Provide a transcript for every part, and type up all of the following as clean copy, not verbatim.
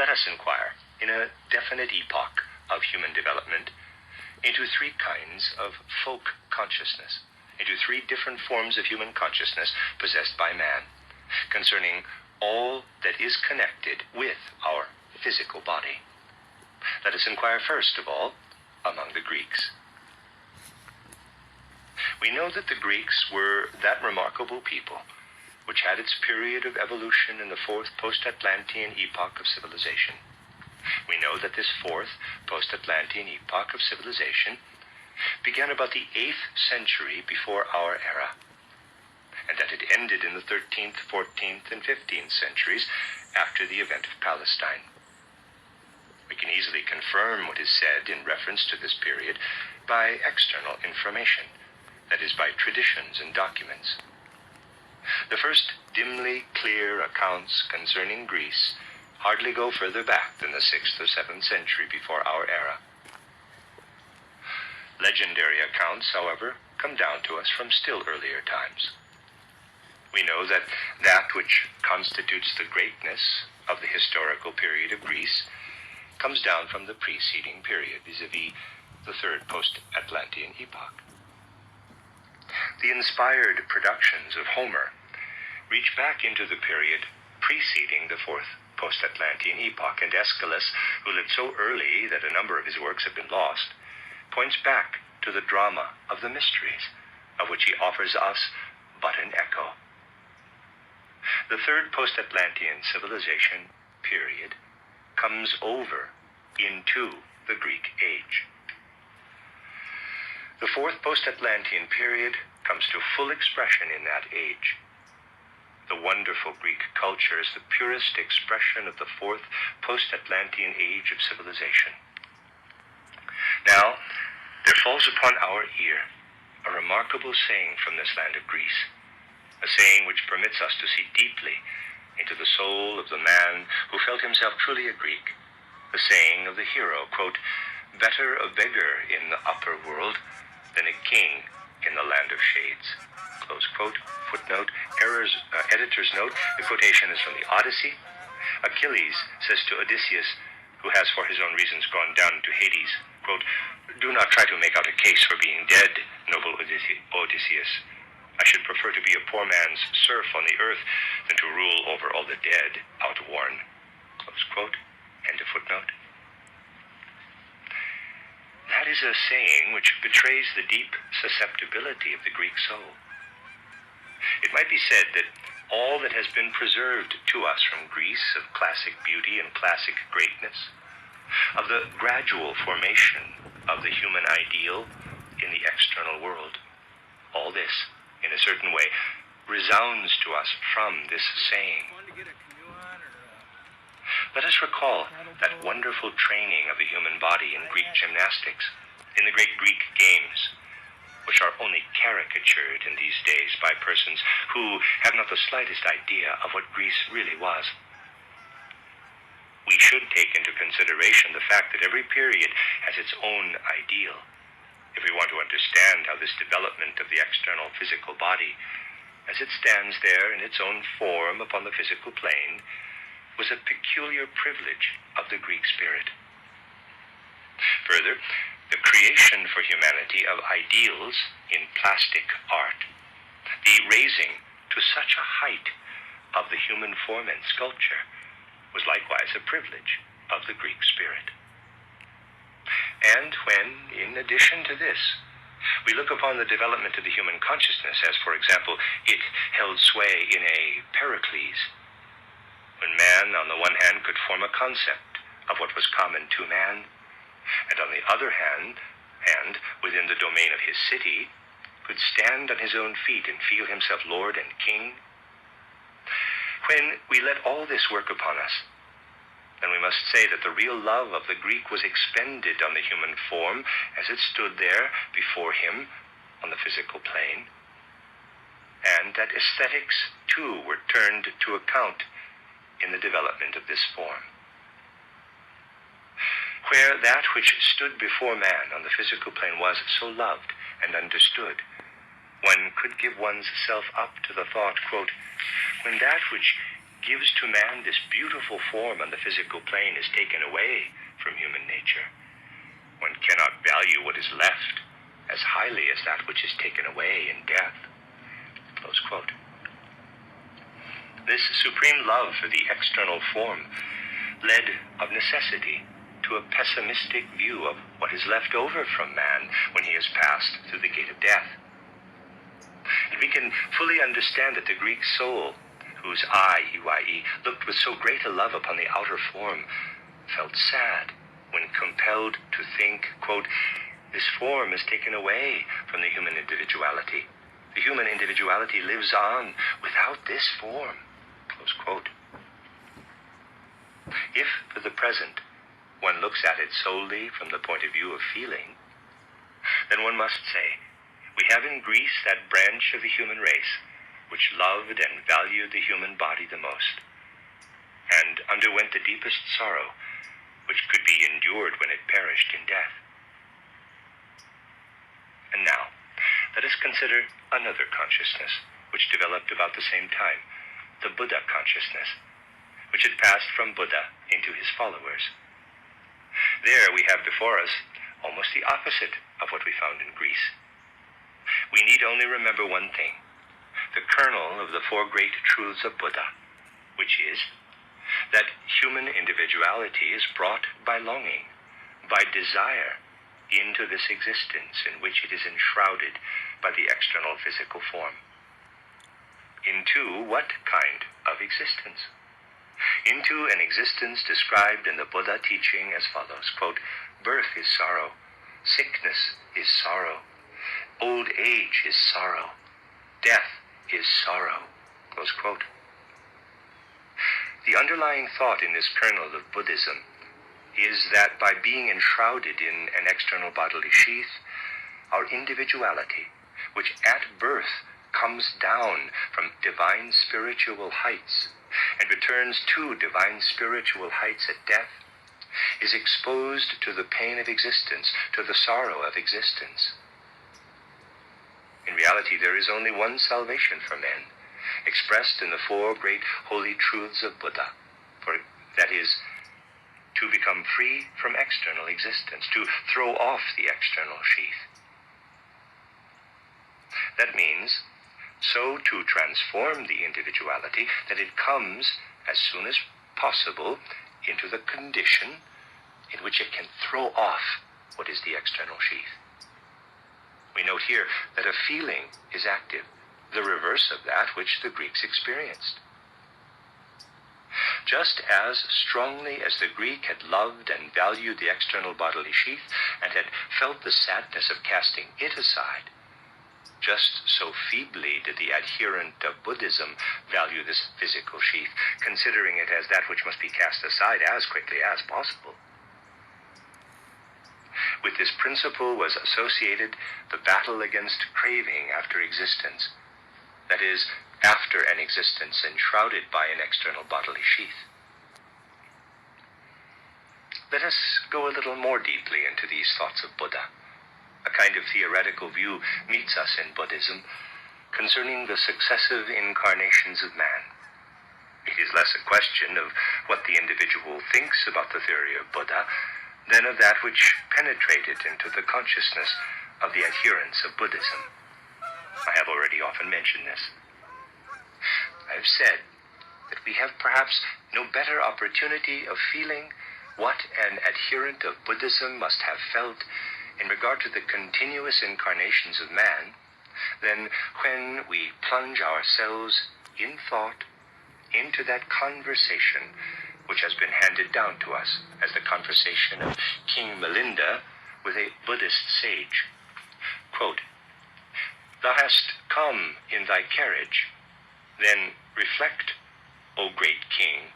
let us inquire, in a definite epoch of human development, into three kinds of folk consciousness, into three different forms of human consciousness possessed by man, concerning all that is connected with our physical body. Let us inquire first of all among the Greeks. We know that the Greeks were that remarkable people which had its period of evolution in the fourth post-Atlantean epoch of civilization. We know that this fourth post-Atlantean epoch of civilization began about the 8th century before our era, and that it ended in the 13th, 14th, and 15th centuries after the event of Palestine. We can easily confirm what is said in reference to this period by external information, that is, by traditions and documents. The first dimly clear accounts concerning Greece hardly go further back than the 6th or 7th century before our era. Legendary accounts, however, come down to us from still earlier times. We know that that which constitutes the greatness of the historical period of Greece comes down from the preceding period, vis-a-vis the third post-Atlantean epoch. The inspired productions of Homer reach back into the period preceding the fourth post-Atlantean epoch, and Aeschylus, who lived so early that a number of his works have been lost, points back to the drama of the mysteries, of which he offers us but an echo. The third post-Atlantean civilization period comes over into the Greek age. The fourth post-Atlantean period comes to full expression in that age. The wonderful Greek culture is the purest expression of the fourth post-Atlantean age of civilization. Now, there falls upon our ear a remarkable saying from this land of Greece, a saying which permits us to see deeply into the soul of the man who felt himself truly a Greek, the saying of the hero, quote, "Better a beggar in the upper world than a king in the land of shades," close quote. Footnote, editor's note, the quotation is from the Odyssey. Achilles says to Odysseus, who has for his own reasons gone down to Hades, quote, "Do not try to make out a case for being dead, noble Odysseus. I should prefer to be a poor man's serf on the earth than to rule over all the dead outworn," close quote. End of footnote. That is a saying which betrays the deep susceptibility of the Greek soul. It might be said that all that has been preserved to us from Greece of classic beauty and classic greatness, of the gradual formation of the human ideal in the external world, all this, in a certain way, resounds to us from this saying. Let us recall that wonderful training of the human body in Greek gymnastics, in the great Greek games, which are only caricatured in these days by persons who have not the slightest idea of what Greece really was. We should take into consideration the fact that every period has its own ideal, if we want to understand how this development of the external physical body, as it stands there in its own form upon the physical plane, was a peculiar privilege of the Greek spirit. Further, the creation for humanity of ideals in plastic art, the raising to such a height of the human form and sculpture, was likewise a privilege of the Greek spirit. And when, in addition to this, we look upon the development of the human consciousness as, for example, it held sway in a Pericles, when man, on the one hand, could form a concept of what was common to man, and on the other hand, and within the domain of his city, could stand on his own feet and feel himself lord and king. When we let all this work upon us, then we must say that the real love of the Greek was expended on the human form as it stood there before him on the physical plane, and that aesthetics too were turned to account in the development of this form. Where that which stood before man on the physical plane was so loved and understood, one could give one's self up to the thought, quote, "When that which gives to man this beautiful form on the physical plane is taken away from human nature, one cannot value what is left as highly as that which is taken away in death. Close quote. This supreme love for the external form led of necessity to a pessimistic view of what is left over from man when he has passed through the gate of death. And we can fully understand that the Greek soul, whose eye, EYE, looked with so great a love upon the outer form, felt sad when compelled to think, quote, this form is taken away from the human individuality. The human individuality lives on without this form, close quote. If, for the present, one looks at it solely from the point of view of feeling, then one must say, we have in Greece that branch of the human race which loved and valued the human body the most, and underwent the deepest sorrow which could be endured when it perished in death. And now, let us consider another consciousness which developed about the same time, the Buddha consciousness, which had passed from Buddha into his followers. There we have before us almost the opposite of what we found in Greece. We need only remember one thing, the kernel of the four great truths of Buddha, which is that human individuality is brought by longing, by desire, into this existence in which it is enshrouded by the external physical form. Into what kind of existence? Into an existence described in the Buddha teaching as follows, quote, birth is sorrow, sickness is sorrow, old age is sorrow, death is sorrow, close quote. The underlying thought in this kernel of Buddhism is that by being enshrouded in an external bodily sheath, our individuality, which at birth comes down from divine spiritual heights and returns to divine spiritual heights at death, is exposed to the pain of existence, to the sorrow of existence. In reality, there is only one salvation for men, expressed in the four great holy truths of Buddha, for that is, to become free from external existence, to throw off the external sheath. That means so to transform the individuality that it comes as soon as possible into the condition in which it can throw off what is the external sheath. We note here that a feeling is active, the reverse of that which the Greeks experienced. Just as strongly as the Greek had loved and valued the external bodily sheath and had felt the sadness of casting it aside, just so feebly did the adherent of Buddhism value this physical sheath, considering it as that which must be cast aside as quickly as possible. With this principle was associated the battle against craving after existence, that is, after an existence enshrouded by an external bodily sheath. Let us go a little more deeply into these thoughts of Buddha. A kind of theoretical view meets us in Buddhism concerning the successive incarnations of man. It is less a question of what the individual thinks about the theory of Buddha than of that which penetrated into the consciousness of the adherents of Buddhism. I have already often mentioned this. I have said that we have perhaps no better opportunity of feeling what an adherent of Buddhism must have felt in regard to the continuous incarnations of man than when we plunge ourselves in thought into that conversation which has been handed down to us as the conversation of King Milinda with a Buddhist sage. Quote, "Thou hast come in thy carriage, then reflect, O great king,"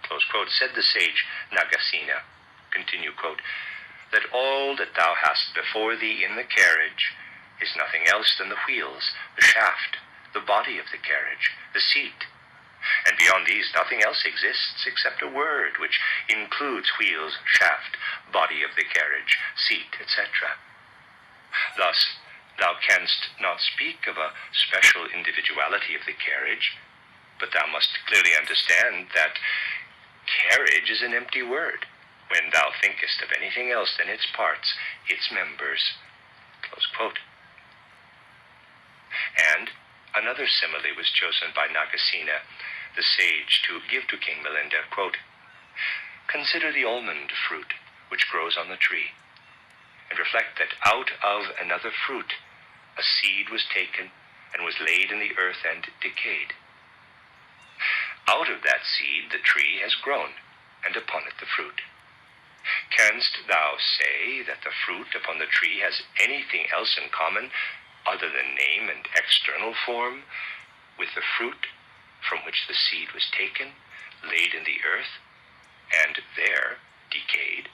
close quote, said the sage Nagasena, continue quote, "that all that thou hast before thee in the carriage is nothing else than the wheels, the shaft, the body of the carriage, the seat. And beyond these nothing else exists except a word which includes wheels, shaft, body of the carriage, seat, etc. Thus, thou canst not speak of a special individuality of the carriage, But thou must clearly understand that carriage is an empty word, when thou thinkest of anything else than its parts, its members. Close quote. And another simile was chosen by Nagasena, the sage, to give to King Milinda, quote, "Consider the almond fruit which grows on the tree, and reflect that out of another fruit a seed was taken and was laid in the earth and decayed. Out of that seed the tree has grown, and upon it the fruit. Canst thou say that the fruit upon the tree has anything else in common other than name and external form with the fruit from which the seed was taken, laid in the earth, and there decayed?"